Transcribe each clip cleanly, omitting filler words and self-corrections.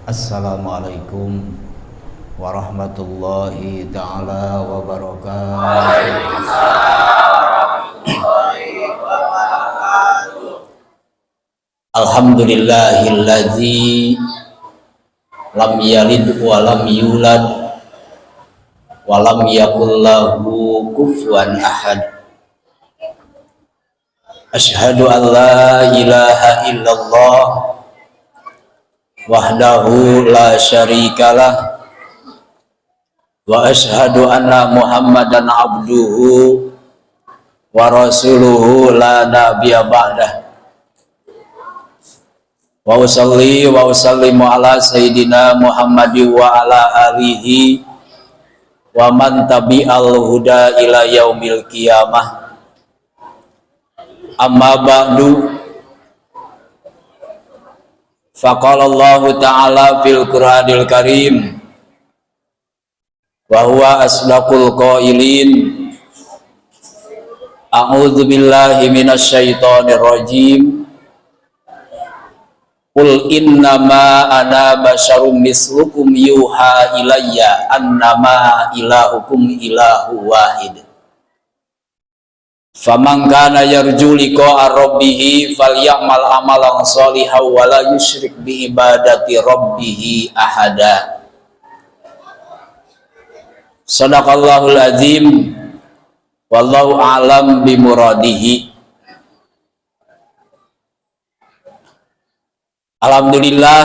Assalamualaikum warahmatullahi ta'ala wabarakatuh. Alhamdulillahilladzi lam yalid wa lam yulad wa lam yakul lahu kufuwan ahad. Asyhadu an la ilaha illallah wahdahu la syarikalah wa asyhadu anna muhammadan abduhu wa rasuluhu la nabiyya ba'dah. Wa usalli wa usallimu ala sayyidina Muhammadin wa ala alihi wa man tabi'al huda ila yaumil qiyamah. Amma ba'du, faqala Allah ta'ala fil Qur'anil Karim wa huwa asdaqul qailin. A'udzu billahi minasy syaithanir rajim. Qul innama ana basyarum mislukum yuha ilayya annama ilahukum ilahu wahid. Faman kana yarju liqa'a rabbih falyamal amalan shalihan wa la yusyrik bi ibadati rabbih ahada. Shadaqallahul azim. Wallahu a'lam bimuradihi. Alhamdulillah,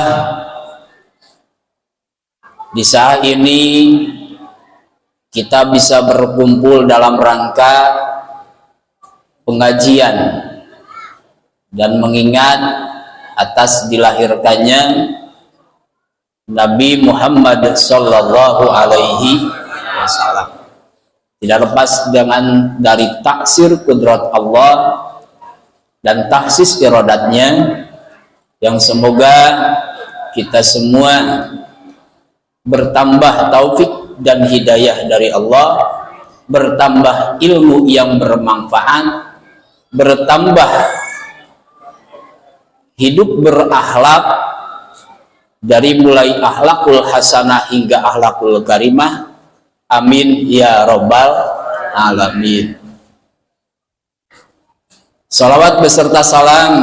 di saat ini kita bisa berkumpul dalam rangka pengajian dan mengingat atas dilahirkannya Nabi Muhammad Sallallahu Alaihi Wasallam. Tidak lepas dari taksir kudrat Allah dan taksis iradatnya, yang semoga kita semua bertambah taufik dan hidayah dari Allah, bertambah ilmu yang bermanfaat, bertambah hidup berakhlak, dari mulai akhlakul hasanah hingga akhlakul karimah. Amin ya robbal alamin. Salawat beserta salam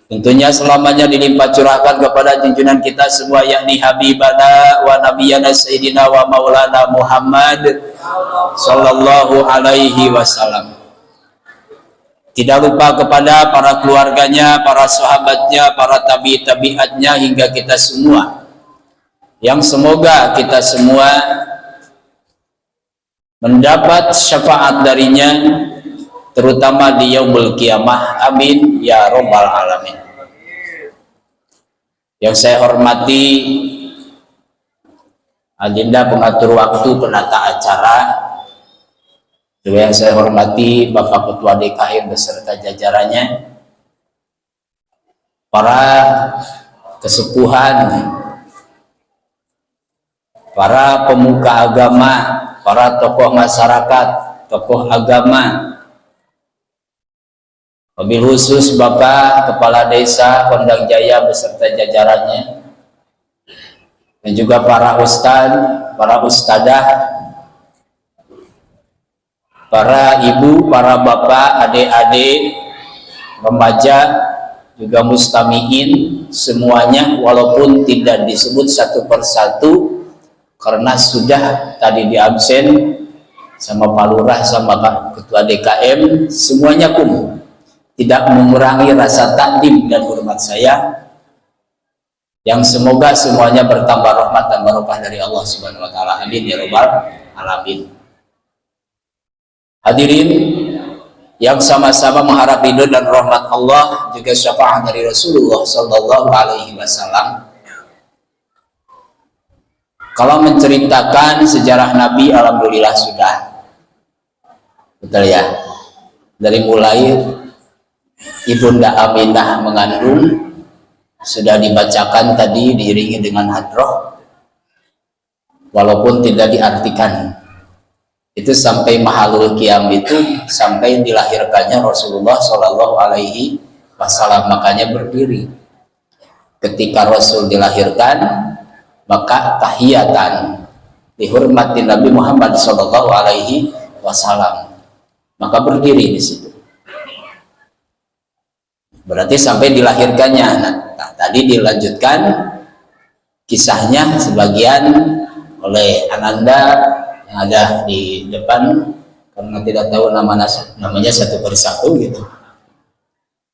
tentunya selamanya dilimpah curahkan kepada junjungan kita semua, yakni Habibana wa Nabiyana Sayyidina wa Maulana Muhammad Sallallahu Alaihi Wasallam. Tidak lupa kepada para keluarganya, para sahabatnya, para tabi'atnya, hingga kita semua, yang semoga kita semua mendapat syafaat darinya, terutama di yaumul qiyamah. Amin ya robbal alamin. Yang saya hormati agenda pengatur waktu, penata acara, juga yang saya hormati Bapak Ketua DKM beserta jajarannya, para kesepuhan, para pemuka agama, para tokoh masyarakat, tokoh agama, wabil khusus Bapak Kepala Desa Kondang Jaya beserta jajarannya, dan juga para ustadz, para ustadzah, para ibu, para bapak, adik-adik, remaja, juga mustamiin semuanya, walaupun tidak disebut satu persatu karena sudah tadi di absen sama Pak Lurah sama Pak Ketua DKM, semuanya kumuh. Tidak mengurangi rasa takdim dan hormat saya, yang semoga semuanya bertambah rahmat dan barokah dari Allah Subhanahu wa taala. Amin ya robbal alamin. Hadirin yang sama-sama mengharap ridho dan rahmat Allah, juga syafaat dari Rasulullah Sallallahu Alaihi Wasallam. Kalau menceritakan sejarah Nabi, alhamdulillah sudah, betul ya, dari mulai Ibunda Aminah mengandung sudah dibacakan tadi, diiringi dengan hadroh, walaupun tidak diartikan. Itu sampai mahalul qiyam, itu sampai dilahirkannya Rasulullah Shallallahu Alaihi Wasallam, makanya berdiri. ketika Rasul dilahirkan, maka tahiyatan dihormati Nabi Muhammad Shallallahu Alaihi Wasallam, maka berdiri di situ. Berarti sampai dilahirkannya. Nah, tadi dilanjutkan kisahnya sebagian oleh Ananda yang ada di depan, karena tidak tahu namanya satu persatu gitu.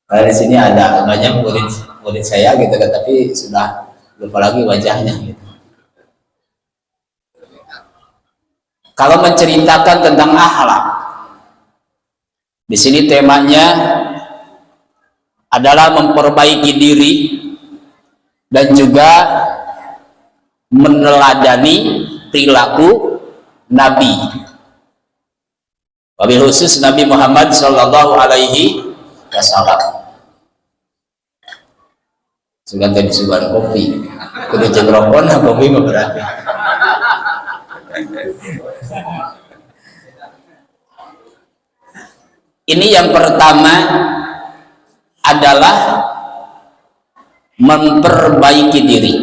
Karena di sini ada banyak murid saya gitu, tapi sudah lupa lagi wajahnya gitu. Kalau menceritakan tentang akhlak, di sini temanya adalah memperbaiki diri dan juga meneladani perilaku Nabi, wabil khusus Nabi Muhammad Sallallahu Alaihi Wasallam. Sudah tadi sugan kopi, kudu jengrokon kopi berarti. Ini yang pertama adalah memperbaiki diri.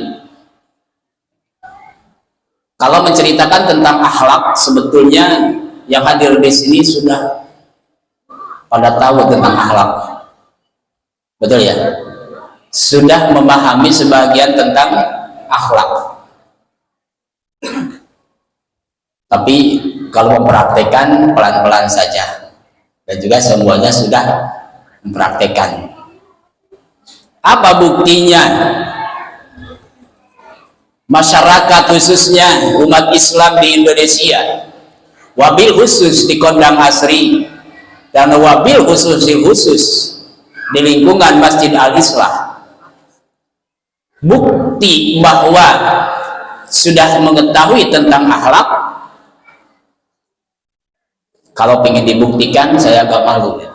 Kalau menceritakan tentang akhlak, sebetulnya yang hadir di sini sudah pada tahu tentang akhlak, betul ya? Sudah memahami sebagian tentang akhlak. Tapi kalau mempraktekkan pelan-pelan saja, dan juga semuanya sudah mempraktekkan. Apa buktinya? Masyarakat khususnya umat Islam di Indonesia, wabil khusus di Kondang Asri dan wabil khusus di lingkungan Masjid Al-Islah, bukti bahwa sudah mengetahui tentang akhlak. Kalau ingin dibuktikan, saya agak malu ya.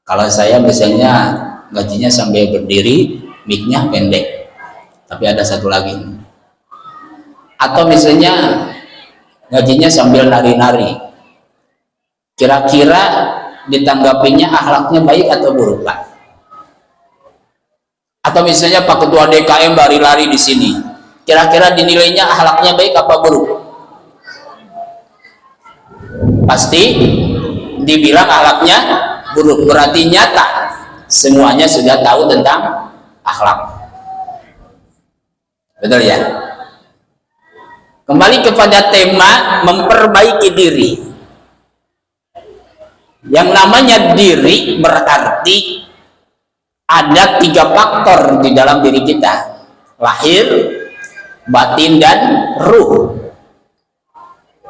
Kalau saya biasanya gajinya sambil berdiri, mic-nya pendek, tapi ada satu lagi. Atau misalnya gajinya sambil nari-nari, kira-kira ditanggapinya akhlaknya baik atau buruk, Pak? Atau misalnya Pak Ketua DKM lari-lari di sini, kira-kira dinilainya akhlaknya baik apa buruk? Pasti dibilang akhlaknya buruk. Berarti nyata semuanya sudah tahu tentang akhlak, betul ya? Kembali kepada tema memperbaiki diri. Yang namanya diri berarti ada 3 faktor di dalam diri kita: lahir, batin, dan ruh.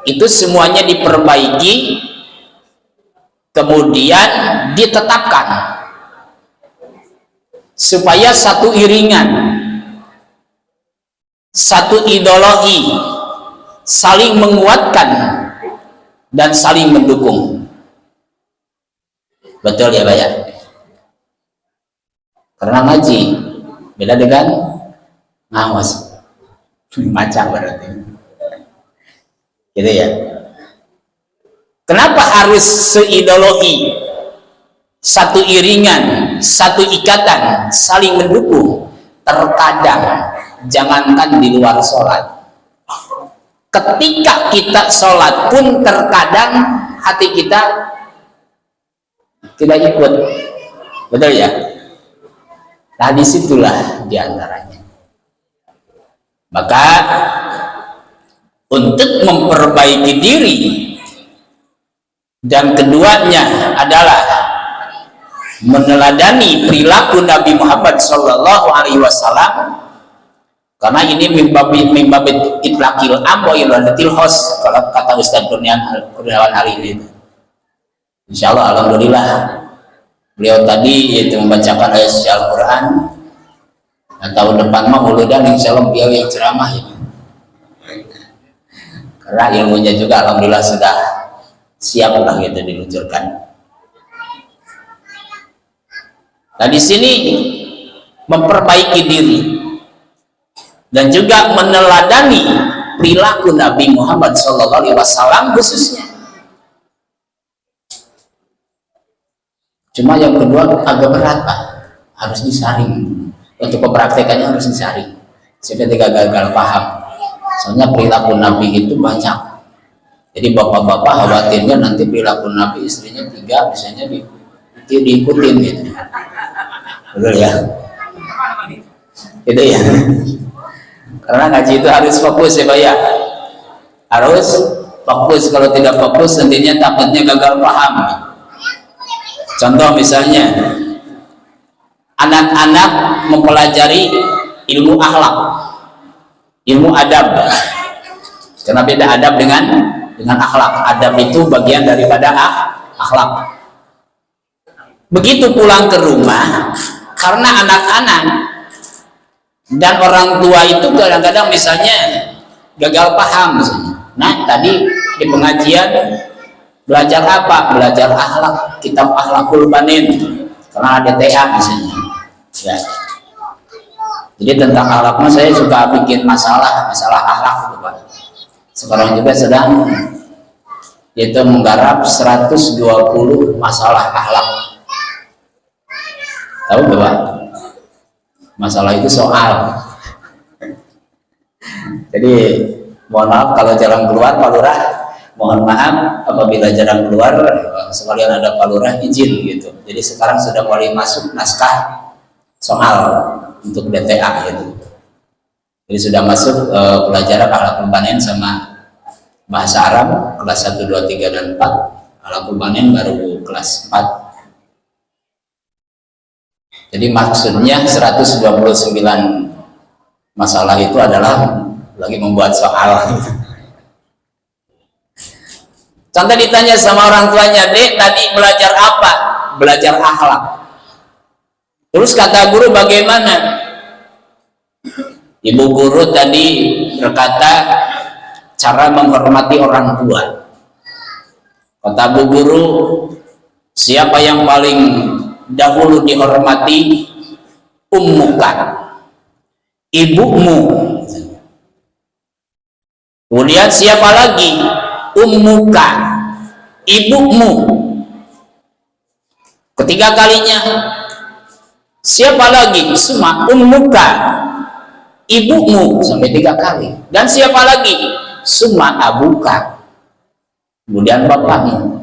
Itu semuanya diperbaiki, kemudian ditetapkan supaya satu iringan, satu ideologi, saling menguatkan dan saling mendukung. Betul ya Pak ya? Karena ngaji beda dengan ngawas, macam berarti gitu ya. Kenapa harus seideologi, satu iringan, satu ikatan, saling mendukung? Terkadang jangankan di luar sholat, ketika kita sholat pun terkadang hati kita tidak ikut, betul ya? Nah disitulah diantaranya. Maka untuk memperbaiki diri, dan keduanya adalah meneladani perilaku Nabi Muhammad Sallallahu Alaihi Wasallam, karena ini mimbabit itlaqil am wa iradatil khos, kalau kata Ustaz Kurniawan hari ini. Insya Allah, alhamdulillah, beliau tadi yaitu membacakan ayat Al-Quran. Dan tahun depan mah mudah-mudahan insya Allah beliau yang ceramah ya. Karena ilmunya juga alhamdulillah sudah siap lah gitu diluncurkan. Nah di sini memperbaiki diri dan juga meneladani perilaku Nabi Muhammad SAW khususnya. Cuma yang kedua agak berat Pak, harus disaring. untuk mempraktekannya harus dicari. Sehingga tidak gagal paham. Soalnya perilaku Nabi itu banyak. Jadi bapak-bapak khawatirnya nanti perilaku Nabi istrinya 3 misalnya diikutin gitu. Betul ya? Itu ya. Karena ngaji itu harus fokus ya Pak ya. Harus fokus, kalau tidak fokus nantinya takutnya gagal paham. Contoh misalnya anak-anak mempelajari ilmu akhlak, ilmu adab. Karena beda adab dengan akhlak. Adab itu bagian daripada akhlak. Begitu pulang ke rumah, karena anak-anak dan orang tua itu kadang-kadang misalnya gagal paham misalnya. Nah tadi di pengajian belajar apa? Belajar akhlak, kitab Akhlakul Banin, karena ada TA misalnya ya. Jadi tentang akhlak saya suka bikin masalah akhlak gitu Pak. Sekarang juga sedang yaitu menggarap 120 masalah akhlak. Tahu nggak Pak? Masalah itu soal. Jadi mohon maaf kalau jarang keluar Pak Lurah, mohon maaf apabila jarang keluar, sekalian ada Pak Lurah izin gitu. Jadi sekarang sudah mulai masuk naskah soal untuk DTA gitu. Jadi sudah masuk pelajaran Akhlakul Banin sama bahasa Arab kelas 1, 2, 3 dan 4. Akhlakul Banin baru kelas 4. Jadi maksudnya 129 masalah itu adalah lagi membuat soal. Contoh ditanya sama orang tuanya, "Dek, tadi belajar apa?" "Belajar akhlak." Terus kata guru bagaimana? Ibu guru tadi berkata cara menghormati orang tua. Kata bu guru, siapa yang paling dahulu dihormati? Ummuka, ibumu. Kemudian siapa lagi? Ummuka, ibumu. Ketiga kalinya siapa lagi? Suma ummuka, ibumu, sampai 3 kali. Dan siapa lagi? Suma abuka, kemudian bapakmu.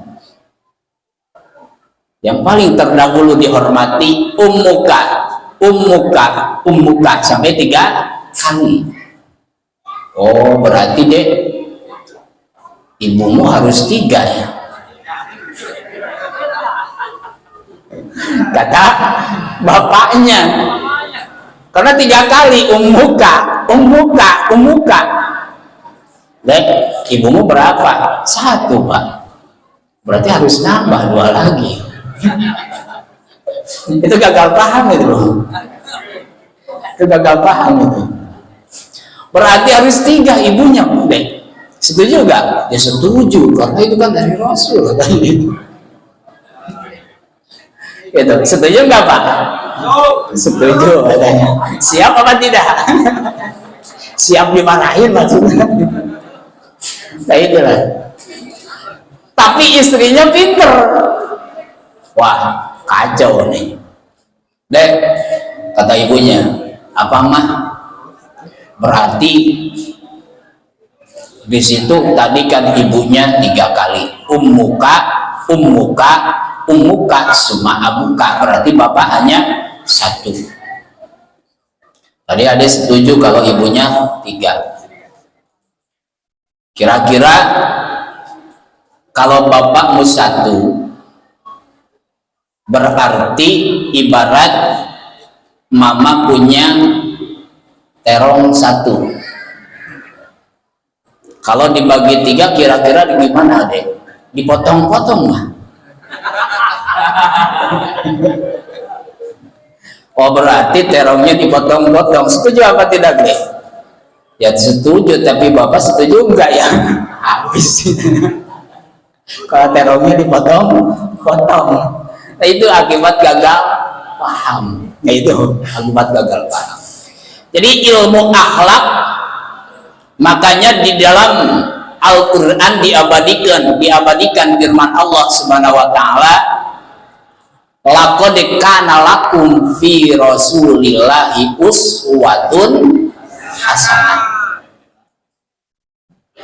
Yang paling terdahulu dihormati ummuka, ummuka, ummuka, sampai 3 kali. Oh berarti deh ibumu harus 3 ya, kata bapaknya. Karena 3 kali ummuka, ummuka, ummuka. Dek, ibumu berapa? 1 Pak. Berarti harus nambah 2 lagi. Itu gagal paham itu loh. Itu gagal paham itu. Berarti harus 3 ibunya. Dek, setuju nggak? Ya setuju, karena itu kan dari Rasul. Gitu. Setuju nggak Pak? Setuju katanya. Siap apa tidak? Siap dimarahin maksudnya. Nah itulah. Tapi istrinya pinter. Wah kacau nih. Dek, kata ibunya, apa mah? Berarti di situ tadi kan ibunya 3 kali. Ummuka, ummuka, ummuka, suma abuka. Berarti bapak hanya 1. Tadi ada setuju kalau ibunya 3. Kira-kira kalau bapakmu 1 berarti ibarat mama punya terong 1. Kalau dibagi 3 kira-kira gimana deh? Dipotong-potong mah. Oh berarti terongnya dipotong-potong. Setuju apa tidak deh? Ya setuju, tapi bapak setuju enggak ya? Habis. Kalau terongnya dipotong-potong. Nah itu akibat gagal paham. Nah itu akibat gagal paham. Jadi ilmu akhlak, makanya di dalam Al-Quran diabadikan firman Allah Subhanahu wa ta'ala, laqad kana lakum fi rasulillahi uswatun hasanah.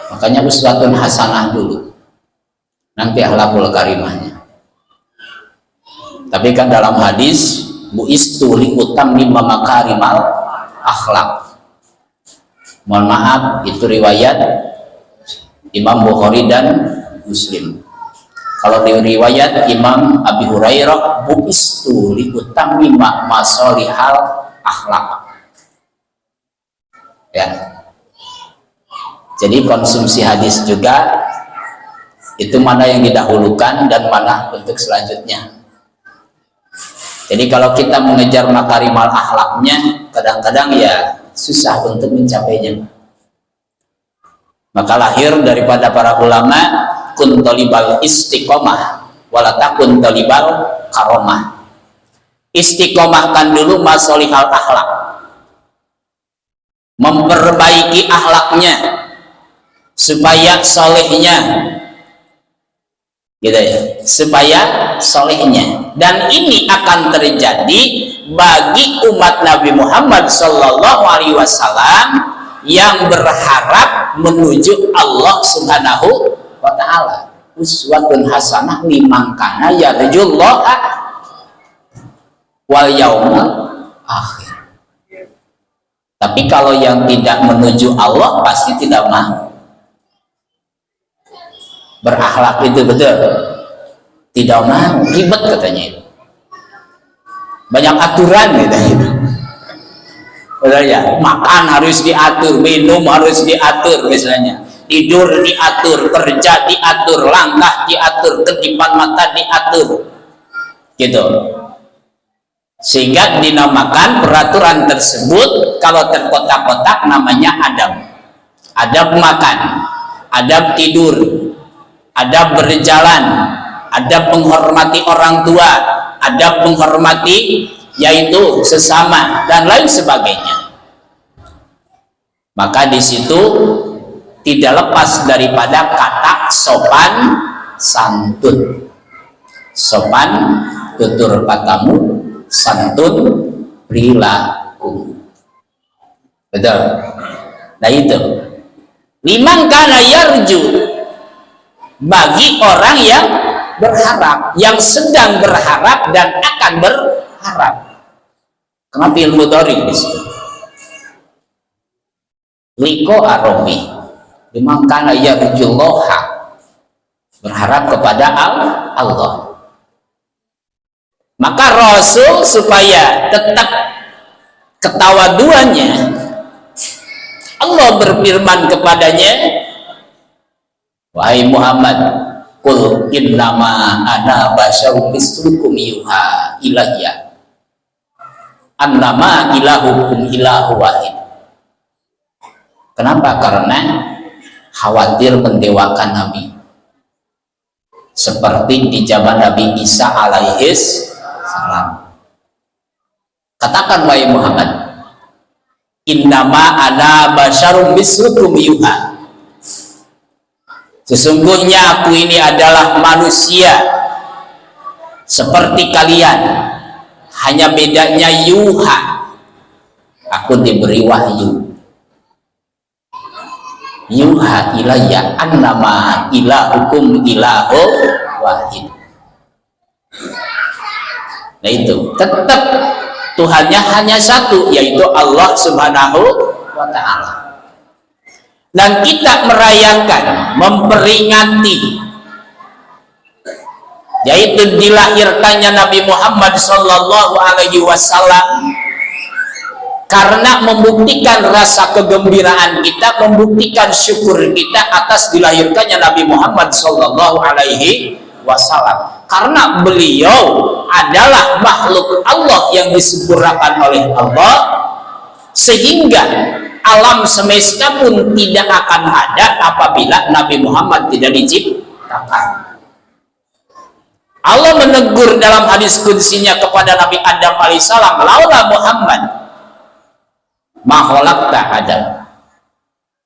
Makanya uswatun hasanah dulu, nanti akhlakul karimahnya. Tapi kan dalam hadis buistu li utammima makarimal akhlak. Mohon maaf, itu riwayat Imam Bukhari dan Muslim. Kalau di riwayat Imam Abi Hurairah, buistu li utammima masolihal akhlak. Ya. Jadi konsumsi hadis juga itu mana yang didahulukan dan mana untuk selanjutnya. Jadi kalau kita mengejar makarimal akhlaknya, kadang-kadang ya susah untuk mencapainya. Maka lahir daripada para ulama, kun talibal istiqomah walatakun talibal karomah. Istiqomahkan dulu masolihal akhlak, memperbaiki akhlaknya supaya solehnya, gitu ya, supaya solehnya. Dan ini akan terjadi bagi umat Nabi Muhammad Sallallahu Alaihi Wasallam yang berharap menuju Allah Subhanahu wa Ta'ala. Uswatun hasanah liman kana yarjullaha wal yaumil akhir. Tapi kalau yang tidak menuju Allah pasti tidak mau. Berakhlak itu betul, tidak mau, ribet katanya itu, banyak aturan gitu. Betul ya, makan harus diatur, minum harus diatur, misalnya tidur diatur, kerja diatur, langkah diatur, kedipan mata diatur, gitu. Sehingga dinamakan peraturan tersebut kalau terkotak-kotak namanya adab. Adab makan, adab tidur, adab berjalan, adab menghormati orang tua, adab menghormati yaitu sesama dan lain sebagainya. Maka di situ tidak lepas daripada kata sopan santun. Sopan tutur katamu, santun perilaku. Betul. Nah itu. Liman kana yarju, bagi orang yang berharap, yang sedang berharap dan akan berharap. Kenapa ilmu dori di situ? Liko aromi, liman kana yarjullaha, berharap kepada Allah. Maka Rasul supaya tetap ketawaduannya, Allah berfirman kepadanya, wahai Muhammad, qul innama ana basyarum mislukum yuha ilayya annama ilahukum ilahu wahid. Kenapa? Karena khawatir mendewakan Nabi seperti di zaman Nabi Isa alaihis salam. Katakan wahai Muhammad, innama ana basyarum mislukum yuha, sesungguhnya aku ini adalah manusia seperti kalian, hanya bedanya yuha, aku diberi wahyu. Yuha ilayya annama ilahukum ilahu wahid. Nah itu tetap Tuhannya hanya satu, yaitu Allah Subhanahu wa Ta'ala. Dan kita merayakan, memperingati, yaitu dilahirkannya Nabi Muhammad Sallallahu Alaihi Wasallam, karena membuktikan rasa kegembiraan kita, membuktikan syukur kita atas dilahirkannya Nabi Muhammad Sallallahu Alaihi Wasallam. Karena beliau adalah makhluk Allah yang disempurnakan oleh Allah, sehingga alam semesta pun tidak akan ada apabila Nabi Muhammad tidak diciptakan. Allah menegur dalam hadis qudsinya kepada Nabi Adam alaihissalam, laula Muhammad ma khalaqta Adam.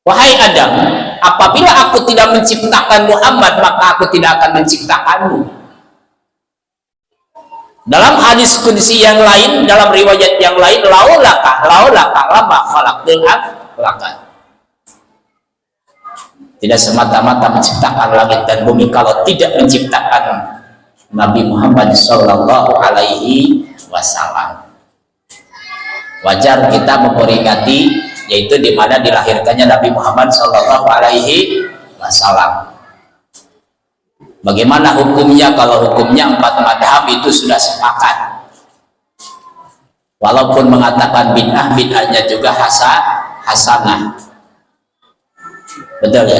Wahai Adam, apabila aku tidak menciptakan Muhammad, maka aku tidak akan menciptakanmu. Dalam hadis qudsi yang lain, dalam riwayat yang lain, laulaka lama khalaqtul aflaqa. Tidak semata-mata menciptakan langit dan bumi kalau tidak menciptakan Nabi Muhammad Sallallahu Alaihi Wasallam. Wajar kita memperingati, yaitu di mana dilahirkannya Nabi Muhammad Sallallahu Alaihi Wasallam. Bagaimana hukumnya? Kalau hukumnya 4 madhab itu sudah sepakat. Walaupun mengatakan bid'ah, bid'ahnya juga hasanah. Betul ya?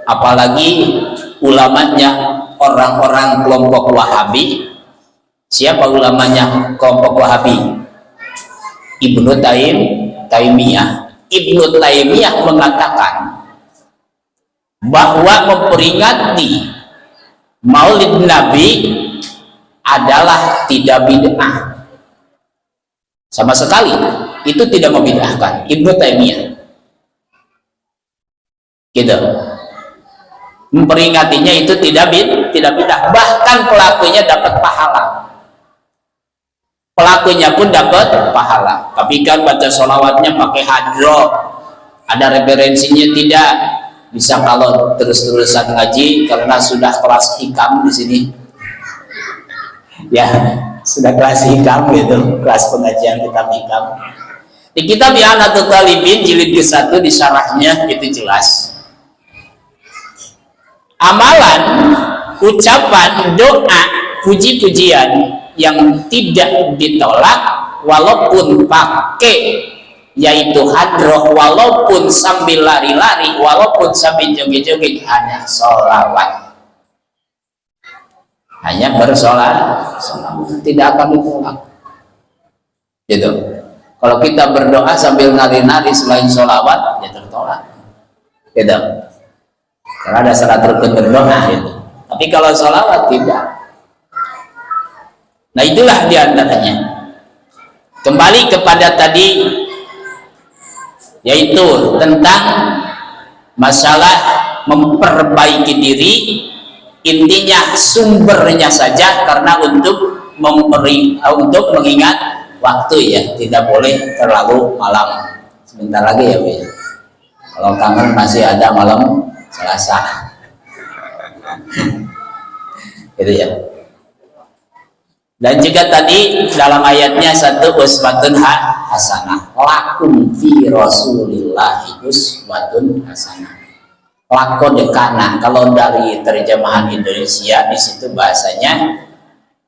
Apalagi ulamanya orang-orang kelompok Wahabi. Siapa ulamanya kelompok Wahabi? Ibnu Taimiyah. Ibnu Taimiyah mengatakan bahwa memperingati Maulid Nabi adalah tidak bid'ah sama sekali, itu tidak membid'ahkan. Ibnu Taimiyah gitu, memperingatinya itu tidak bid'ah, bahkan pelakunya dapat pahala, pelakunya pun dapat pahala. Tapi kan baca sholawatnya pakai hadroh, ada referensinya tidak? Bisa kalau terus-terusan ngaji, karena sudah kelas hikam di sini ya, sudah kelas hikam gitu, kelas pengajian kitab hikam. Di kitab I'anatul Talibin jilid ke-1 di syarahnya itu jelas, amalan, ucapan, doa, puji-pujian yang tidak ditolak walaupun pakai, yaitu hadroh, walaupun sambil lari-lari, walaupun sambil joget-joget, hanya sholawat, hanya bersolawat, tidak akan ditolak gitu. Kalau kita berdoa sambil nari-nari selain sholawat, ya tertolak gitu, karena ada syarat rukun berdoa gitu. Tapi kalau sholawat tidak. Nah itulah diantaranya. Kembali kepada tadi, yaitu tentang masalah memperbaiki diri, intinya sumbernya saja, karena untuk mengingat waktu ya, tidak boleh terlalu malam. Sebentar lagi ya Bu ya, kalau kangen masih ada malam Selasa gitu ya. Dan juga tadi dalam ayatnya satu, uswatun hasanah, lakum fi rasulillahi uswatun hasanah. Lakon dekana, kalau dari terjemahan Indonesia di situ bahasanya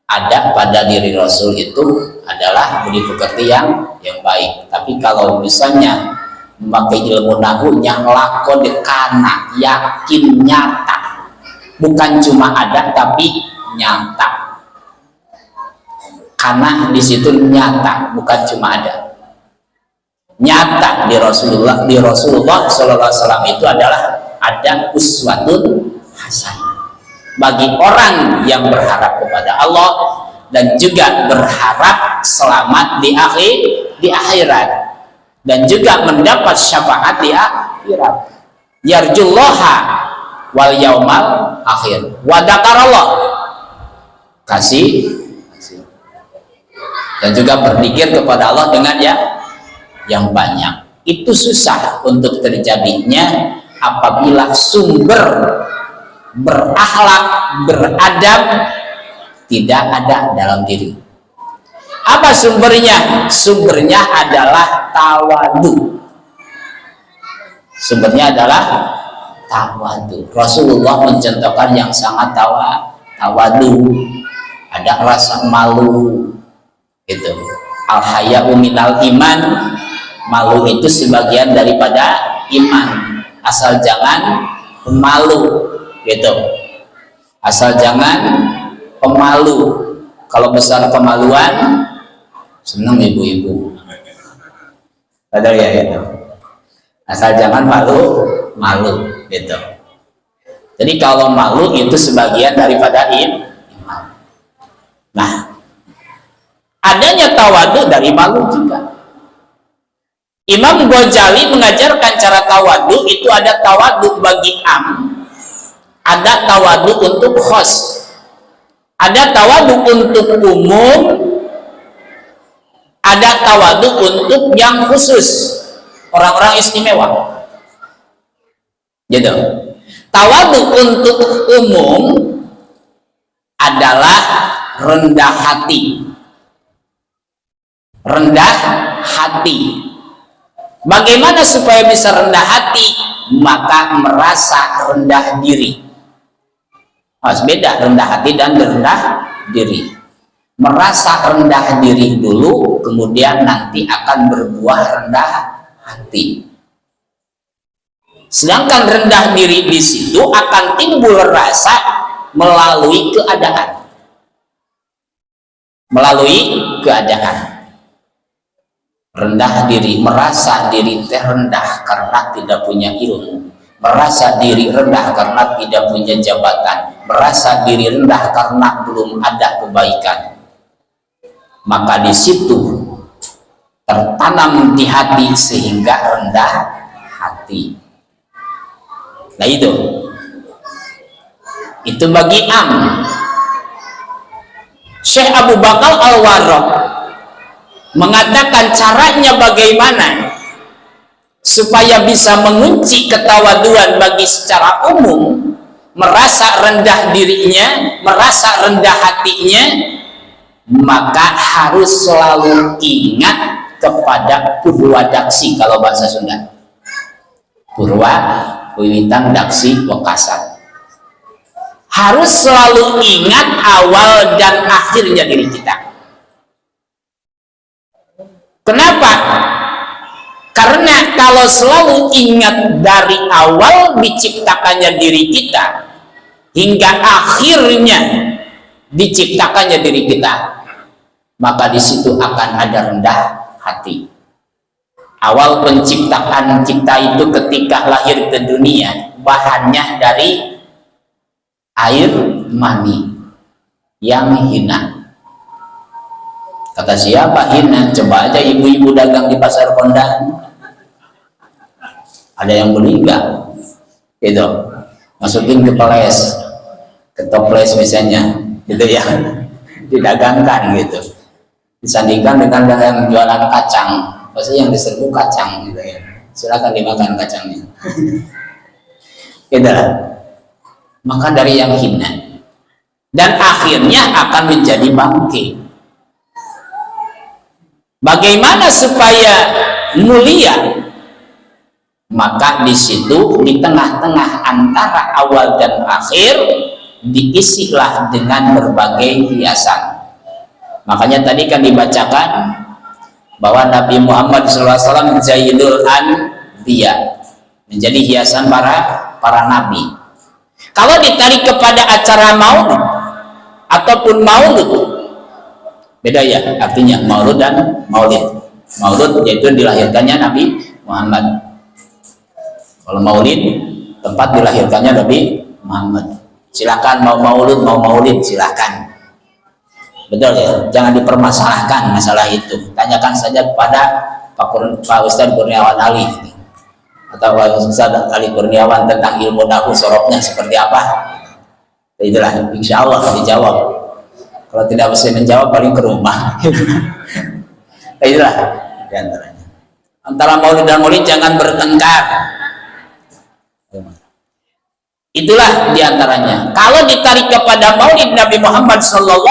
ada pada diri Rasul itu adalah budi pekerti yang baik. Tapi kalau misalnya memakai ilmu nahunya, lakon dekana, yakin, nyata, bukan cuma ada tapi nyata. Karena di situ nyata, bukan cuma ada, nyata di Rasulullah Sallallahu Alaihi Wasallam itu adalah ada uswatun hasanah bagi orang yang berharap kepada Allah dan juga berharap selamat di akhirat dan juga mendapat syafaat di akhirat. Yarjullaha wal yaumal akhir wa dzakarallah, kasih dan juga berzikir kepada Allah dengan yang banyak. Itu susah untuk terjadinya apabila sumber berakhlak, beradab tidak ada dalam diri. Apa sumbernya? Sumbernya adalah tawadu. Sumbernya adalah tawadu. Rasulullah mencontohkan yang sangat tawadu. Ada rasa malu. Itu al-haya'u minal iman, malu itu sebagian daripada iman. Asal jangan pemalu gitu, asal jangan pemalu. Kalau besar kemaluan senang ibu-ibu, ada ya itu. Asal jangan malu gitu. Jadi kalau malu itu sebagian daripada iman. Nah, adanya tawadu dari malu juga. Imam Ghazali mengajarkan cara tawadu itu ada tawadu bagi am, ada tawadu untuk khos. Ada tawadu untuk umum, ada tawadu untuk yang khusus, orang-orang istimewa. Gitu. Tawadu untuk umum adalah rendah hati. Rendah hati. Bagaimana supaya bisa rendah hati? Maka merasa rendah diri. Harus beda rendah hati dan rendah diri. Merasa rendah diri dulu, kemudian nanti akan berbuah rendah hati. Sedangkan rendah diri di situ akan timbul rasa melalui keadaan. Melalui keadaan. Rendah diri, merasa diri terendah karena tidak punya ilmu, merasa diri rendah karena tidak punya jabatan, merasa diri rendah karena belum ada kebaikan. Maka di situ tertanam di hati sehingga rendah hati. Nah itu bagi Syekh Abu Bakar Al-Warraq mengatakan caranya bagaimana supaya bisa mengunci ketawaduan bagi secara umum, merasa rendah dirinya, merasa rendah hatinya, maka harus selalu ingat kepada purwa daksi kalau bahasa Sunda. Purwa, wiwitan, daksi, wekasan. Harus selalu ingat awal dan akhirnya diri kita. Kenapa? Karena kalau selalu ingat dari awal diciptakannya diri kita hingga akhirnya diciptakannya diri kita, maka di situ akan ada rendah hati. Awal penciptaan kita itu ketika lahir ke dunia bahannya dari air mani yang hina. Kata siapa hina? Coba aja ibu-ibu dagang di pasar Kondan. Ada yang beli enggak? Gitu. Masukin ke peles, ke toples misalnya, gitu ya. Didagangkan gitu. Disandingkan dengan yang jualan kacang. Pasti yang diserbu kacang gitu ya. Silakan dimakan kacangnya. Gitu. Maka dari yang hina. Dan akhirnya akan menjadi bangkit. Bagaimana supaya mulia? Maka di situ di tengah-tengah antara awal dan akhir diisilah dengan berbagai hiasan. Makanya tadi kan dibacakan bahwa Nabi Muhammad SAW Zaidul Anbiya, menjadi hiasan para nabi. Kalau ditarik kepada acara maulid ataupun maulud, beda ya artinya maulud dan maulid. Maulud yaitu dilahirkannya Nabi Muhammad. Kalau maulid tempat dilahirkannya Nabi Muhammad. Silakan mau maulud mau maulid silakan. Betul ya, jangan dipermasalahkan masalah itu. Tanyakan saja kepada Pak Ustadz Kurniawan Ali atau Pak Ustadz Ali Kurniawan tentang ilmu nahwu sorobnya seperti apa. Itulah insya Allah dijawab. Kalau tidak bisa menjawab paling ke rumah. Itulah diantaranya. Antara maulid dan maulid jangan bertengkar. Itulah diantaranya. Kalau ditarik kepada maulid Nabi Muhammad SAW,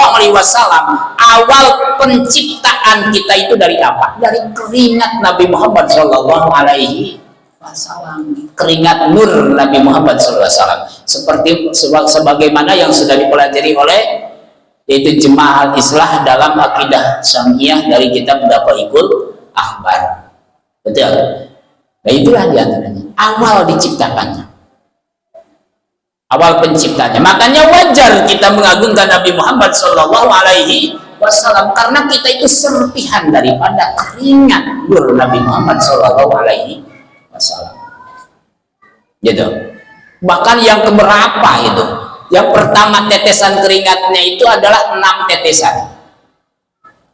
awal penciptaan kita itu dari apa? Dari keringat Nabi Muhammad SAW. Keringat nur Nabi Muhammad SAW. Seperti sebagaimana yang sudah dipelajari oleh yaitu Jemaah Al-Islah dalam akidah Syamiyah dari kitab Daqaiqul Akhbar. Betul. Nah itulah diantaranya. Awal diciptakannya. Awal penciptanya. Makanya wajar kita mengagungkan Nabi Muhammad SAW karena kita itu serpihan daripada keringat nur Nabi Muhammad SAW. Gitu. Bahkan yang keberapa itu? Yang pertama tetesan keringatnya itu adalah 6 tetesan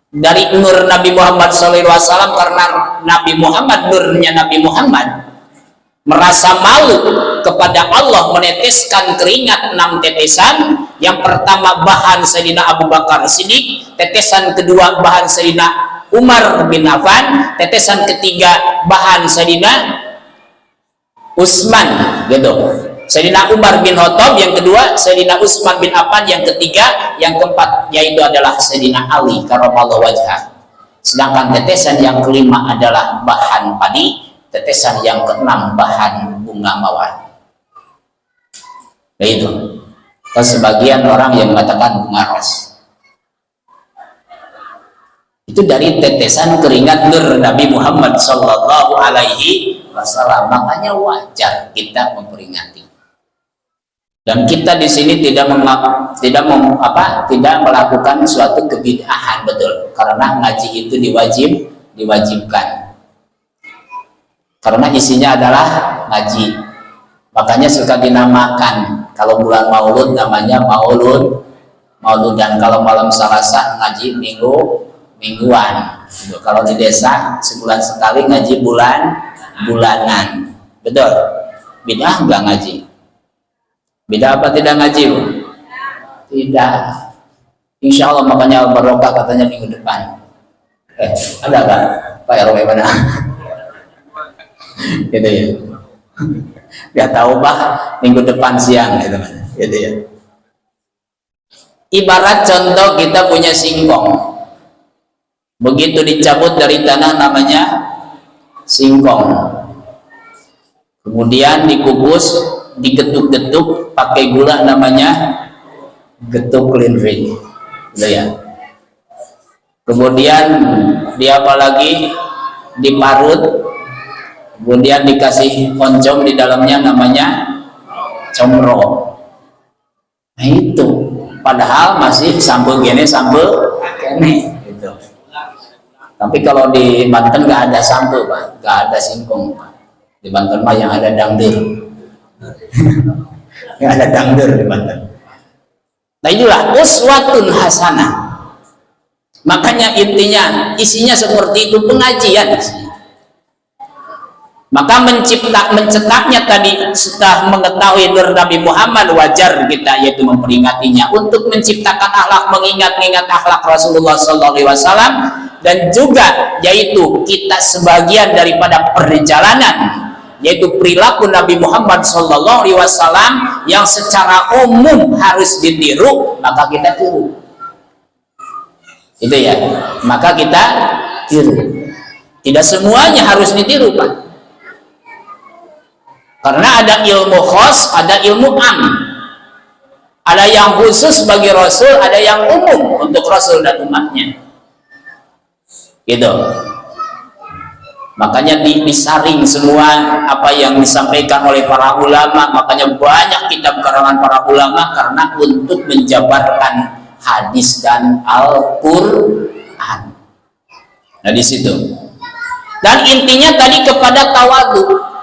dari nur Nabi Muhammad SAW, karena Nabi Muhammad nurnya Nabi Muhammad merasa malu kepada Allah meneteskan keringat 6 tetesan. Yang pertama bahan Sayyidina Abu Bakar Siddiq, tetesan kedua bahan Sayyidina Umar bin Affan, tetesan ketiga bahan Sayyidina Utsman gitu. Sayyidina Umar bin Khattab yang kedua, Sayyidina Utsman bin Affan yang ketiga, yang keempat yaitu adalah Sayyidina Ali karramallahu wajhah. Sedangkan tetesan yang kelima adalah bahan padi, tetesan yang keenam bahan bunga mawar. Nah itu. Kalau sebagian orang yang mengatakan bunga ros. Itu dari tetesan keringat nur Nabi Muhammad Sallallahu Alaihi Wasallam. Makanya wajar kita memperingati. Dan kita di sini tidak melakukan suatu kebid'ahan, betul. Karena ngaji itu diwajibkan. Karena isinya adalah ngaji. Makanya suka dinamakan kalau bulan Maulud namanya Mauludan. Kalau malam Selasa ngaji mingguan. Kalau di desa sebulan sekali ngaji bulanan. Betul. Bid'ah enggak ngaji? Bid'ah apa tidak ngaji? Tidak. Insya Allah makanya barokah katanya minggu depan. Ada kan Pak RW mana? Gitu ya. Gak tahu Pak minggu depan siang gitu ya. Ibarat contoh kita punya singkong, begitu dicabut dari tanah namanya singkong, kemudian dikukus, digetuk-getuk pakai gula namanya getuk linring gitu ya. Kemudian apa lagi, diparut, kemudian dikasih oncom di dalamnya namanya comro. Nah itu padahal masih sambal kene gitu. Tapi kalau di Banten nggak ada sambal Pak, nggak ada singkong Pak. Di Banten mah yang ada dangdur. Yang ada dangdur di Banten. Nah itulah uswatun hasanah. Makanya intinya isinya seperti itu, pengajian isinya. Maka mencetaknya tadi setelah mengetahui nur Nabi Muhammad, wajar kita yaitu memperingatinya untuk menciptakan akhlak, mengingat-ingat akhlak Rasulullah SAW, dan juga yaitu kita sebagian daripada perjalanan yaitu perilaku Nabi Muhammad SAW yang secara umum harus ditiru, maka kita tiru. Itu ya, maka kita tiru. Tidak semuanya harus ditiru Pak. Karena ada ilmu khos, ada ilmu am. Ada yang khusus bagi Rasul, ada yang umum untuk Rasul dan umatnya. Gitu. Makanya disaring semua apa yang disampaikan oleh para ulama. Makanya banyak kitab karangan para ulama karena untuk menjabarkan hadis dan Al-Quran. Nah di situ. Dan intinya tadi kepada tawadhu.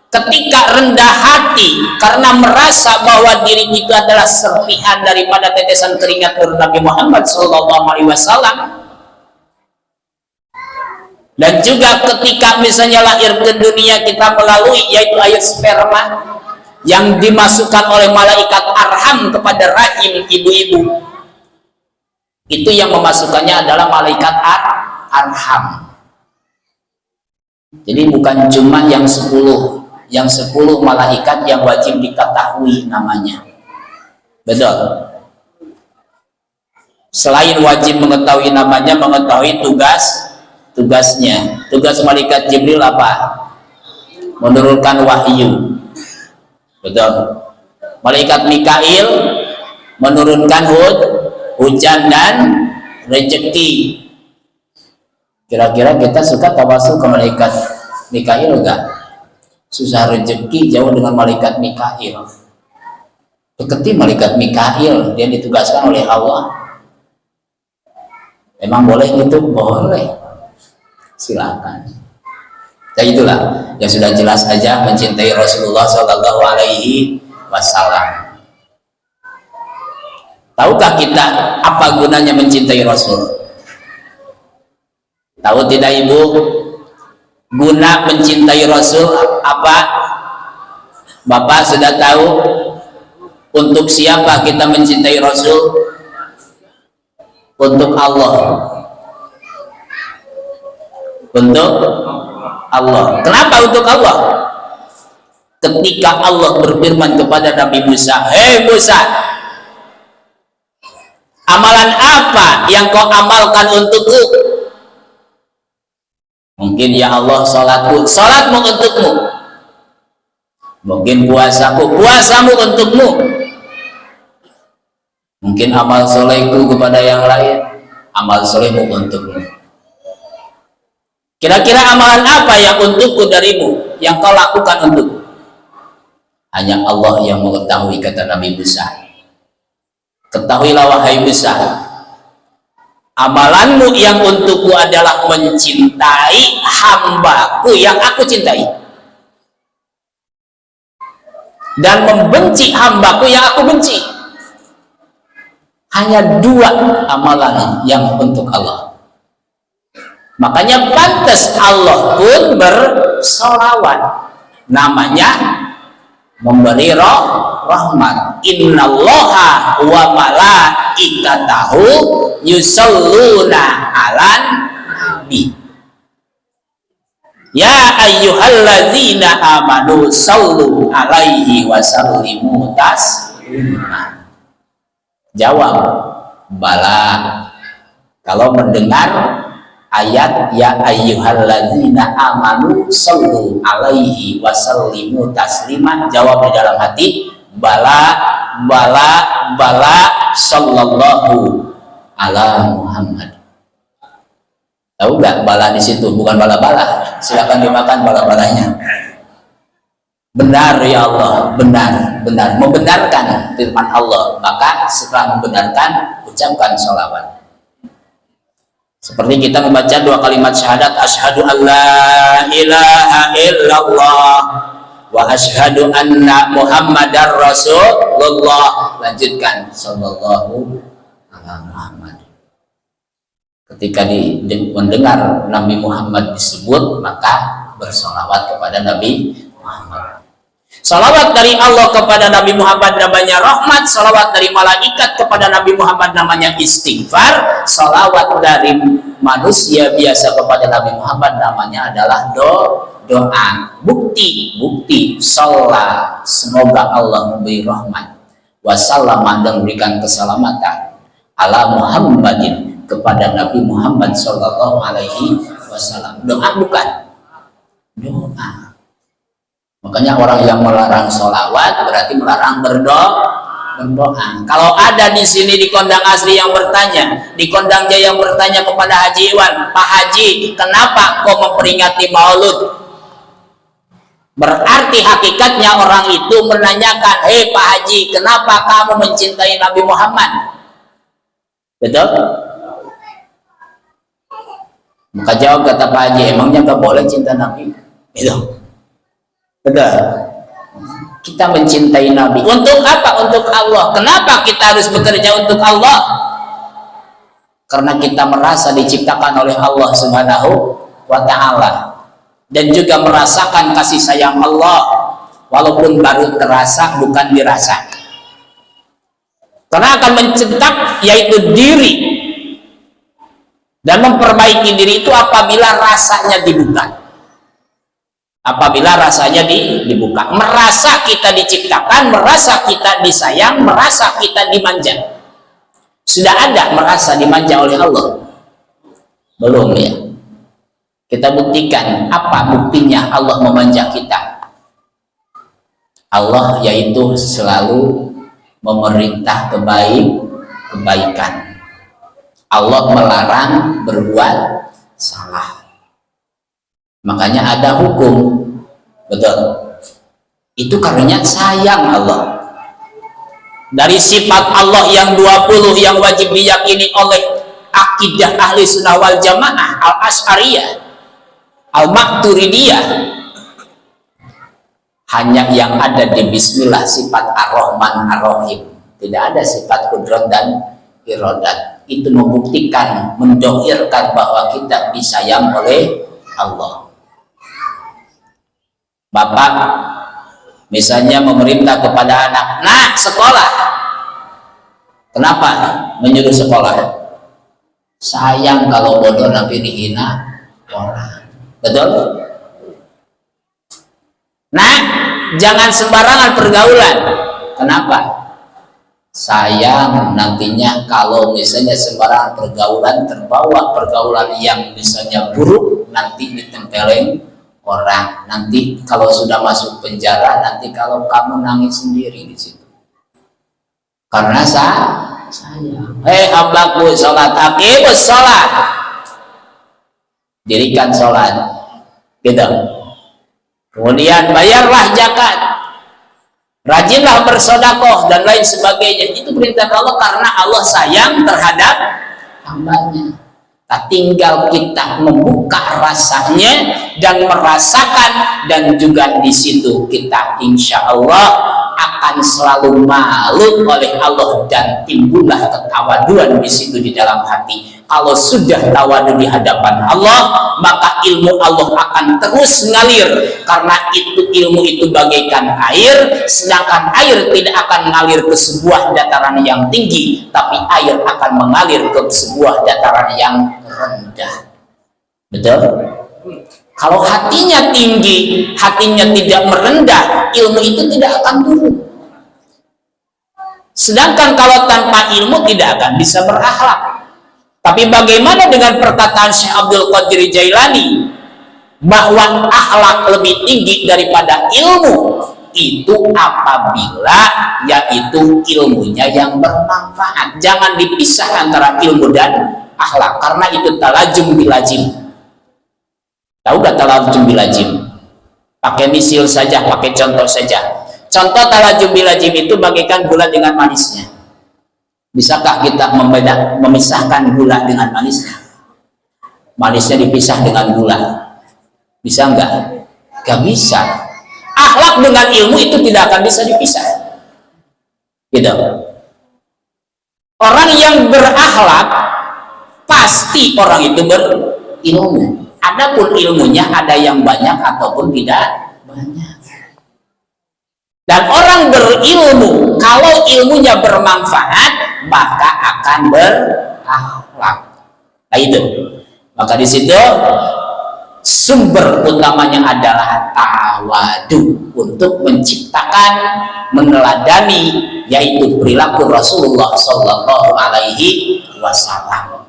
Ketika rendah hati karena merasa bahwa diri itu adalah serpihan daripada tetesan keringat Nabi Muhammad SAW, dan juga ketika misalnya lahir ke dunia kita melalui yaitu air sperma yang dimasukkan oleh malaikat arham kepada rahim ibu-ibu, itu yang memasukkannya adalah malaikat arham. Jadi bukan cuma yang 10 malaikat yang wajib diketahui namanya. Betul. Selain wajib mengetahui namanya, mengetahui tugasnya. Tugas malaikat Jibril apa? Menurunkan wahyu. Betul. Malaikat Mikail menurunkan hujan dan rezeki. Kira-kira kita suka tawasul ke malaikat Mikail enggak? Susah rezeki jauh dengan malaikat Mikail. Deketi malaikat Mikail, dia ditugaskan oleh Allah. Emang boleh gitu? Boleh. Silakan. Ya itulah yang sudah jelas aja mencintai Rasulullah Shallallahu Alaihi Wasallam. Tahukah kita apa gunanya mencintai Rasul? Tahu tidak Ibu? Guna mencintai Rasul apa? Bapak sudah tahu untuk siapa kita mencintai Rasul? Untuk Allah. Untuk Allah. Kenapa untuk Allah? Ketika Allah berfirman kepada Nabi Musa, "Hei Musa, amalan apa yang kau amalkan untukku?" Mungkin ya Allah salatku, salatmu untukmu. Mungkin puasaku, puasamu untukmu. Mungkin amal solehku kepada yang lain, amal solehmu untukmu. Kira-kira amalan apa yang untukku darimu, yang kau lakukan untukku? Hanya Allah yang mengetahui, kata Nabi Musa. Ketahuilah wahai Musa, amalanmu yang untukku adalah mencintai hambaku yang aku cintai, dan membenci hambaku yang aku benci. Hanya dua amalan yang untuk Allah. Makanya pantas Allah pun bersolawat. Namanya memberi rahmat. Innallaha wa malaikatahu yusalluna 'alan nabi. Ya ayyuhalladzina amanu sallu 'alaihi wa sallimu taslima. Jawab, bala. Kalau mendengar ayat ya ayyuhalladzina amanu sallu 'alaihi wa sallimu taslima, jawab di dalam hati, bala, bala, bala, sallallahu ala Muhammad. Tahu nggak bala di situ bukan bala-bala? Silakan dimakan bala-balanya. Benar ya Allah, benar, benar, membenarkan firman Allah. Maka setelah membenarkan, ucapkan sholawat. Seperti kita membaca dua kalimat syahadat, asyhadu an la ilaha illallah wa asyhadu anna muhammadar rasulullah. Lanjutkan, sallallahu ala Muhammad. Ketika mendengar Nabi Muhammad disebut, maka bersolawat kepada Nabi Muhammad. Salawat dari Allah kepada Nabi Muhammad namanya rahmat, salawat dari malaikat kepada Nabi Muhammad namanya istighfar, salawat dari manusia biasa kepada Nabi Muhammad namanya adalah doa. Bukti sholat, semoga Allah memberi rahmat, wassalaman, dan memberikan keselamatan ala Muhammadin, kepada Nabi Muhammad Sallallahu Alaihi Wasallam. Doa bukan? Doa. Makanya orang yang melarang sholawat berarti melarang berdoa. Kalau ada di sini di Kondang Asri yang bertanya, di Kondang Jaya yang bertanya kepada Haji Iwan, Pak Haji, kenapa kau memperingati Maulud? Berarti hakikatnya orang itu menanyakan, hei Pak Haji, kenapa kamu mencintai Nabi Muhammad? Betul? Maka jawab kata Pak Haji, emangnya gak boleh cinta Nabi? Itu. Betul. Kita mencintai Nabi. Untuk apa? Untuk Allah. Kenapa kita harus bekerja untuk Allah? Karena kita merasa diciptakan oleh Allah Subhanahu wa Ta'ala, dan juga merasakan kasih sayang Allah, walaupun baru terasa, bukan dirasa. Karena akan mencetak yaitu diri, dan memperbaiki diri itu apabila rasanya dibuka. Apabila rasanya dibuka, merasa kita diciptakan, merasa kita disayang, merasa kita dimanja. Sudah ada merasa dimanja oleh Allah? Belum ya? Kita buktikan. Apa buktinya Allah memanja kita? Allah yaitu selalu memerintah kebaikan. Allah melarang berbuat salah. Makanya ada hukum. Betul. Itu karenanya sayang Allah. Dari sifat Allah yang 20 yang wajib diyakini oleh akidah ahli sunnah wal jamaah, al-Asy'ariyah, al-Maturidiyah, hanya yang ada di bismillah sifat ar-Rahman ar-Rahim. Tidak ada sifat kudrat dan iradat. Itu membuktikan, mendohirkan bahwa kita disayang oleh Allah. Bapak Misalnya memerintah kepada anak, "Nak, sekolah." Kenapa menyuruh sekolah? Sayang kalau bodoh nanti dihina orang. Betul? Nah, jangan sembarangan pergaulan. Kenapa? Sayang nantinya kalau misalnya sembarangan pergaulan, terbawa pergaulan yang misalnya buruk, nanti ditempelin orang. Nanti kalau sudah masuk penjara, nanti kalau kamu nangis sendiri di situ. Karena sayang. Hei hambaku, sholat, aqimus sholat. Dirikan sholat. Gitu. Kemudian bayarlah zakat, rajinlah bersedekah dan lain sebagainya. Itu perintah Allah karena Allah sayang terhadap hambanya. Tinggal kita membuka rasanya dan merasakan, dan juga di situ kita insya Allah akan selalu malu oleh Allah dan timbullah ketawaduan di situ di dalam hati. Kalau sudah tawadu di hadapan Allah, maka ilmu Allah akan terus ngalir, karena ilmu itu bagaikan air, sedangkan air tidak akan mengalir ke sebuah dataran yang tinggi, tapi air akan mengalir ke sebuah dataran yang rendah. Betul? Kalau hatinya tinggi, hatinya tidak merendah, ilmu itu tidak akan turun. Sedangkan kalau tanpa ilmu tidak akan bisa berakhlak. Tapi bagaimana dengan perkataan Syekh Abdul Qadir Jailani bahwa akhlak lebih tinggi daripada ilmu? Itu apabila yaitu ilmunya yang bermanfaat. Jangan dipisah antara ilmu dan akhlak, karena itu talajum bilajim. Tahu gak talajum bilajim? Pakai misil saja, pakai contoh saja. Contoh talajum bilajim itu bagaikan gula dengan manisnya. Bisakah kita memisahkan gula dengan manisnya? Manisnya dipisah dengan gula. Bisa enggak? Gak bisa. Akhlak dengan ilmu itu tidak akan bisa dipisah. Gitu. Orang yang berakhlak pasti orang itu berilmu. Adapun ilmunya ada yang banyak ataupun tidak banyak. Dan orang berilmu, kalau ilmunya bermanfaat, maka akan berakhlak. Nah itu. Maka di situ sumber utamanya adalah tawadu, untuk menciptakan, meneladani, yaitu perilaku Rasulullah Shallallahu Alaihi Wasallam.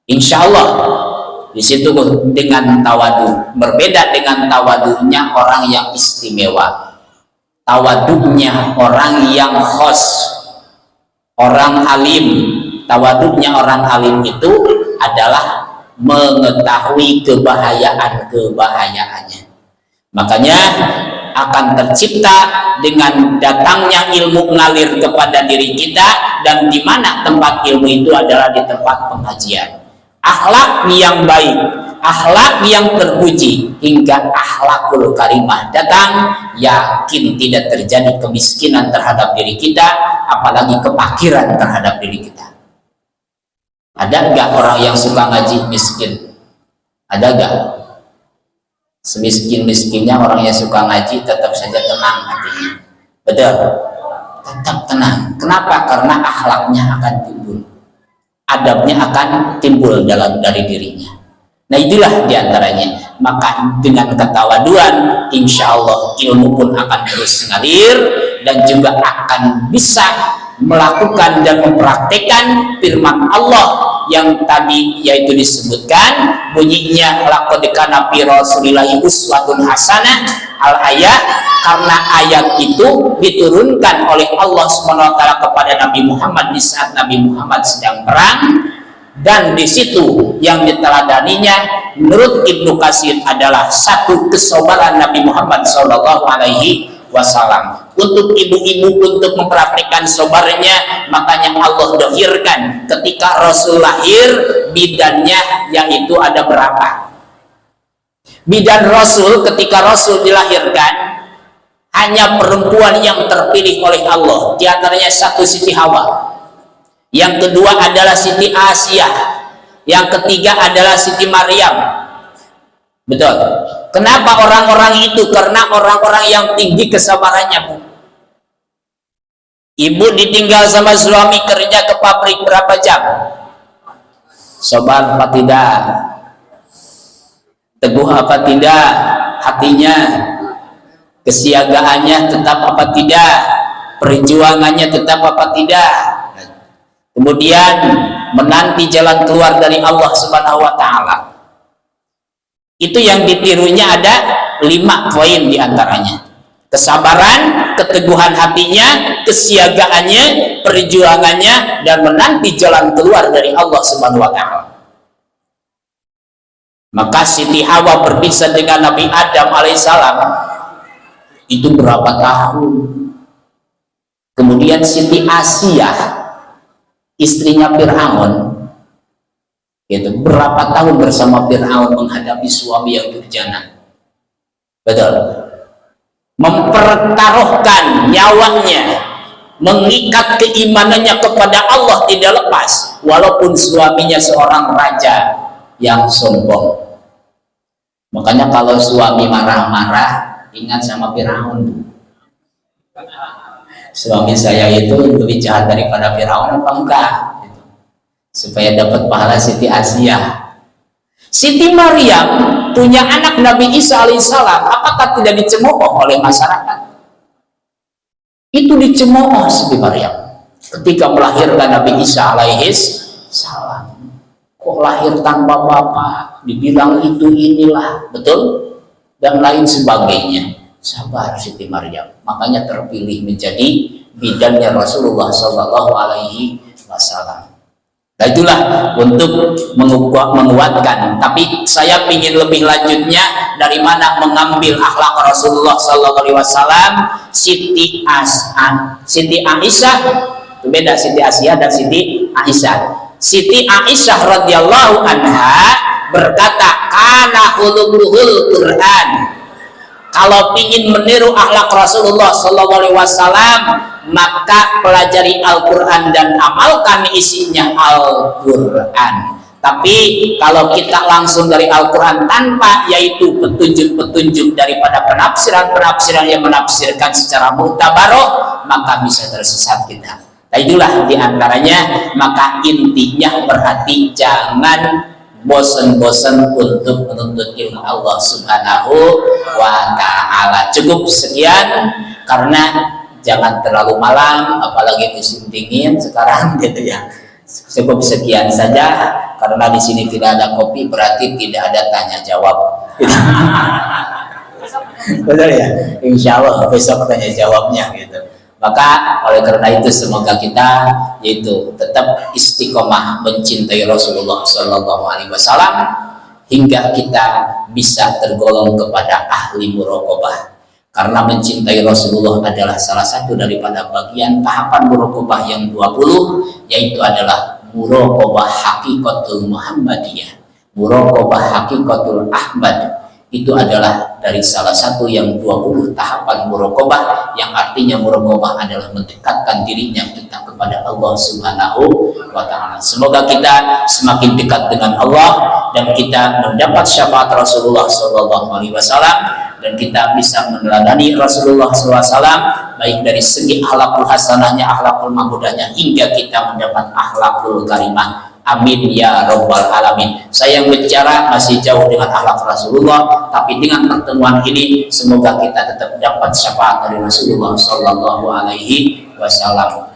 Insya Allah di situ dengan tawadu, berbeda dengan tawadunya orang yang istimewa. Tawaduknya orang yang khos, orang alim. Tawaduknya orang alim itu adalah mengetahui kebahayaannya. Makanya akan tercipta dengan datangnya ilmu mengalir kepada diri kita, dan di mana tempat ilmu itu adalah di tempat pengajian. Akhlak yang baik, akhlak yang terpuji, hingga akhlakul karimah datang, yakin tidak terjadi kemiskinan terhadap diri kita, apalagi kefakiran terhadap diri kita. Ada nggak orang yang suka ngaji miskin? Ada nggak? Semiskin-miskinnya orang yang suka ngaji tetap saja tenang hatinya. Betul? Tetap tenang. Kenapa? Karena akhlaknya akan timbul, adabnya akan timbul dari dirinya. Nah itulah diantaranya. Maka dengan ketawaduan, insya Allah ilmu pun akan terus ngalir, dan juga akan bisa melakukan dan mempraktekkan firman Allah yang tadi yaitu disebutkan bunyinya laqad kana fi rasulillahi uswatun hasanah al-ayat, karena ayat itu diturunkan oleh Allah SWT kepada Nabi Muhammad di saat Nabi Muhammad sedang perang. Dan di situ yang diteladaninya menurut Ibnu Katsir adalah satu kesabaran Nabi Muhammad Shallallahu Alaihi Wasallam. Untuk ibu-ibu untuk mempraktikkan sabarnya, makanya Allah dohirkan ketika Rasul lahir, bidannya yaitu ada berapa? Bidan Rasul ketika Rasul dilahirkan hanya perempuan yang terpilih oleh Allah, diantaranya satu Siti Hawa, yang kedua adalah Siti Asia, yang ketiga adalah Siti Maryam, Betul. Kenapa orang-orang itu? Karena orang-orang yang tinggi kesabarannya, Bu. Ibu ditinggal sama suami kerja ke pabrik berapa jam? Sabar apa tidak? Teguh apa tidak? Hatinya, kesiagaannya tetap apa tidak? Perjuangannya tetap apa tidak? Kemudian menanti jalan keluar dari Allah Subhanahu wa Ta'ala. Itu yang ditirunya ada 5 poin diantaranya: kesabaran, keteguhan hatinya, kesiagaannya, perjuangannya, dan menanti jalan keluar dari Allah Subhanahu wa Ta'ala. Maka Siti Hawa berpisah dengan Nabi Adam alaihissalam itu berapa tahun? Kemudian Siti Asiyah, istrinya Fir'aun, itu berapa tahun bersama Fir'aun menghadapi suami yang durjana. Betul. Mempertaruhkan nyawanya, mengikat keimanannya kepada Allah tidak lepas, walaupun suaminya seorang raja yang sombong. Makanya kalau suami marah-marah, ingat sama Fir'aun. Suami saya itu lebih jahat daripada Fir'aun apa enggak? Supaya dapat pahala Siti Asiyah. Siti Maryam punya anak Nabi Isa alaihissalam, apakah tidak dicemooh oleh masyarakat? Itu dicemooh Siti Maryam ketika melahirkan Nabi Isa alaihissalam. Kok lahir tanpa bapak? Dibilang itu inilah, betul? Dan lain sebagainya. Sabar Siti Maryam. Makanya terpilih menjadi bidannya Rasulullah Shallallahu Alaihi Wasallam. Nah itulah untuk menguatkan. Tapi saya ingin lebih lanjutnya, dari mana mengambil akhlak Rasulullah Sallallahu Alaihi Wasallam. Siti Aisyah itu beda, Siti Asiyah dan Siti Aisyah. Siti Aisyah radhiyallahu anha berkata, kana khuluquhul Quran. Kalau ingin meniru akhlak Rasulullah Sallallahu Alaihi Wasallam, maka pelajari Al-Quran dan amalkan isinya Al-Quran. Tapi kalau kita langsung dari Al-Quran tanpa yaitu petunjuk-petunjuk daripada penafsiran-penafsiran yang menafsirkan secara mutabaroh, maka bisa tersesat kita. Nah itulah diantaranya. Maka intinya berarti jangan bosan-bosan untuk menuntut ilmu Allah Subhanahu wa Ta'ala. Cukup sekian, karena jangan terlalu malam, apalagi musim dingin sekarang gitu ya. Cukup sekian saja, karena di sini tidak ada kopi, berarti tidak ada tanya jawab. Betul ya? Insya Allah besok tanya jawabnya gitu. Maka oleh karena itu semoga kita yaitu tetap istiqomah mencintai Rasulullah Sallallahu Alaihi Wasallam hingga kita bisa tergolong kepada ahli muraqabah. Karena mencintai Rasulullah adalah salah satu daripada bagian tahapan muraqabah yang 20, yaitu adalah muraqabah hakikatul Muhammadiyah, muraqabah hakikatul Ahmad. Itu adalah dari salah satu yang 20 tahapan muraqabah, yang artinya muraqabah adalah mendekatkan dirinya kita kepada Allah Subhanahu wa Ta'ala. Semoga kita semakin dekat dengan Allah dan kita mendapat syafaat Rasulullah Sallallahu Alaihi Wasallam, dan kita bisa meneladani Rasulullah SAW baik dari segi akhlakul hasanahnya, akhlakul mahmudahnya, hingga kita mendapat akhlakul karimah. Amin ya rabbal alamin. Saya yang bicara masih jauh dengan akhlak Rasulullah, tapi dengan pertemuan ini semoga kita tetap dapat syafaat dari Rasulullah Sallallahu Alaihi Wasallam.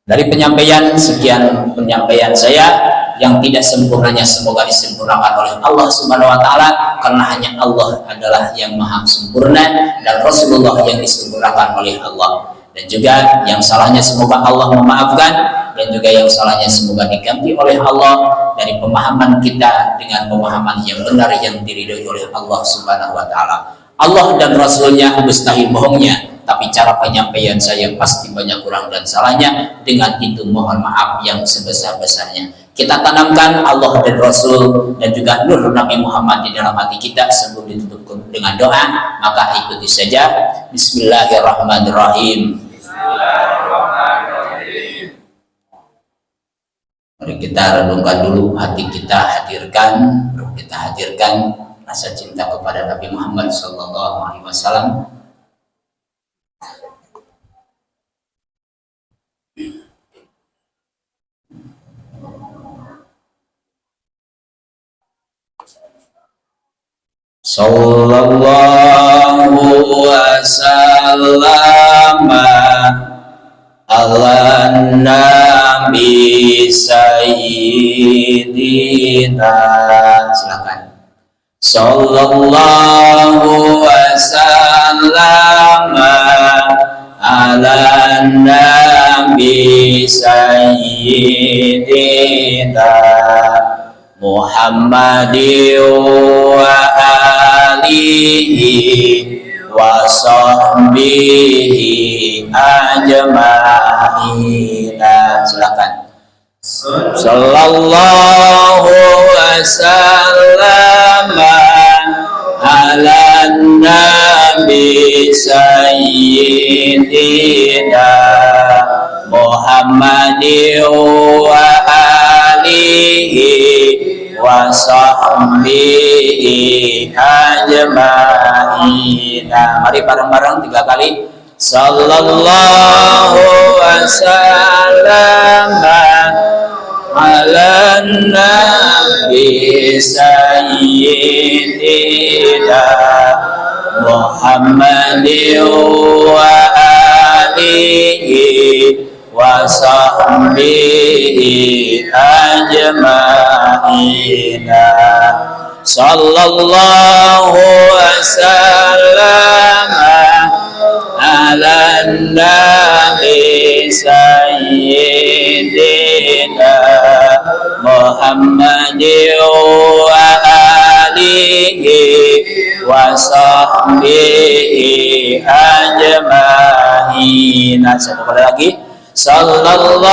Dari penyampaian, sekian penyampaian saya. Yang tidak sempurnanya semoga disempurnakan oleh Allah Subhanahu wa Ta'ala, karena hanya Allah adalah yang maha sempurna dan Rasulullah yang disempurnakan oleh Allah. Dan juga yang salahnya semoga Allah memaafkan, dan juga yang salahnya semoga diganti oleh Allah dari pemahaman kita dengan pemahaman yang benar yang diridhoi oleh Allah Subhanahu wa Ta'ala. Allah dan Rasulnya mustahil bohongnya, tapi cara penyampaian saya pasti banyak kurang dan salahnya. Dengan itu mohon maaf yang sebesar-besarnya. Kita tanamkan Allah dan Rasul dan juga nur Nabi Muhammad di dalam hati kita sebelum ditutup dengan doa. Maka ikuti saja. Bismillahirrahmanirrahim. Mari kita renungkan dulu hati kita, hadirkan, ruh kita hadirkan. rasa cinta kepada Nabi Muhammad SAW. Sallallahu wasallam ala nabi sayyidina. Silakan. Sallallahu wasallam ala nabi sayyidina Muhammadin wa alihi wa sahbihi ajma'in. Silakan. Sallallahu wasallam ala nabi sayyidina Muhammadin wa alihi wa sahbihi ajma'in. Mari bareng-bareng 3 kali. Sallallahu wasallam ala nabi sayyidina Muhammadin wa alihi wa sahbihi ajma'in. Sallallahu wasallam ala nabi sayyidina Muhammadin wa alihi wa sahbihi ajma'in. Satu kali lagi. Sallallahu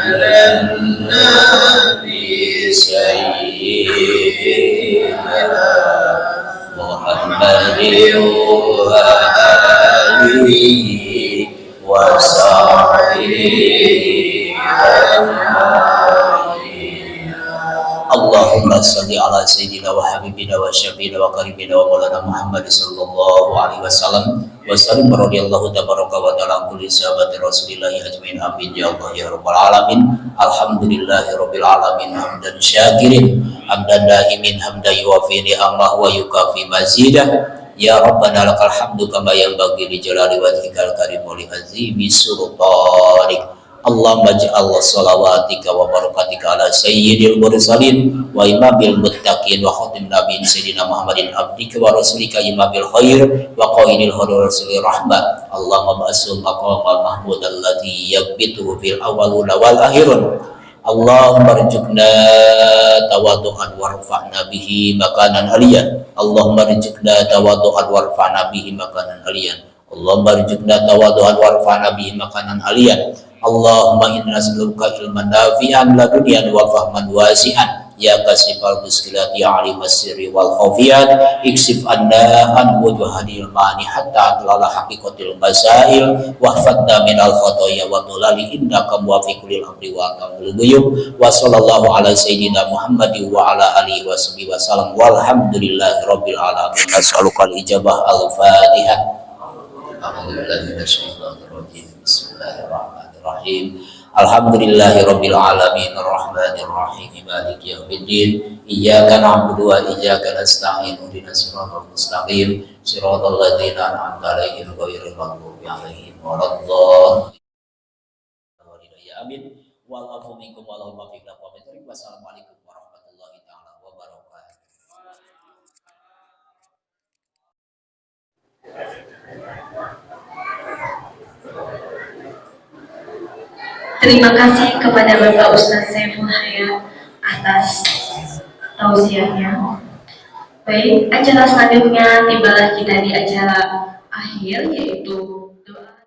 ala nabi sayyidina Muhammadin wa alihi wa sahbihi ajma'in. Allahumma salli ala sayyidina wa habibina wa syafiina wa qaribina wa maulana Muhammad sallallahu alaihi wasallam wa sallim radhiyallahu tabaraka wa ta'ala kulli sahabati rasulillahi ajmain. Amin ya Allah ya rabbal alamin. Alhamdulillahi rabbil alamin hamdan syakirin hamdan daimin hamdan yuwafi ni'amah wa yukafi mazidah. Ya Rabbana lakal hamdu kama yanbaghi li jalali wajhikal karim wa li azimi sultanik. Allahumma ja'al salawatika wa barakatika ala sayyidil mursalin wa imamil muttaqin wa khatim nabiyyin sayyidina Muhammadin abdika wa rasulika imamil khair wa qaidil khair rasulir rahmat. Allahumma ba'sul maqamal mahmud alladhi yabituhu fil awwaluna wal akhirun. Allahumma rzuqna tawaddu'an warfa'na bihi makanan aliyan. Allahumma rzuqna tawaddu'an warfa'na bihi makanan aliyan. Allahumma rzuqna tawaddu'an warfa'na bihi makanan aliyan. Allahumma inna nas'aluka ilman nafi'an ladunyan wa fahman wasi'an. Ya kasifal muskilat ya alimas sirri wal khafiyat iksif anna an wujuhadil mani hatta atlala haqiqatil masail wahfadna minal khotoya wa tulali innaka muwafiqul amri wa kamul ghuyub. Wa sallallahu ala sayyidina Muhammadin wa ala alihi wa sahbihi wa sallam walhamdulillahi rabbil alamin. Nas'alukal ijabah al-fatihah. A'udzubillahi minasyaitonir rajim. Bismillahirrahmanirrahim. Alhamdulillahi rabbil alamin arrahmanir rahim maliki yaumiddin. Iyyaka na'budu wa iyyaka nasta'in ihdinas siratal mustaqim siratal ladzina an'amta 'alaihim ghairil maghdubi 'alaihim waladdallin. Amin. Wal afu minkum wal muwaffiq ila aqwamit thoriq. Wassalamualaikum warahmatullahi taala wabarakatuh. Terima kasih kepada Bapak Ustaz Saiful Hayat atas tausiahnya. Baik, acara selanjutnya tibalah kita di acara akhir, yaitu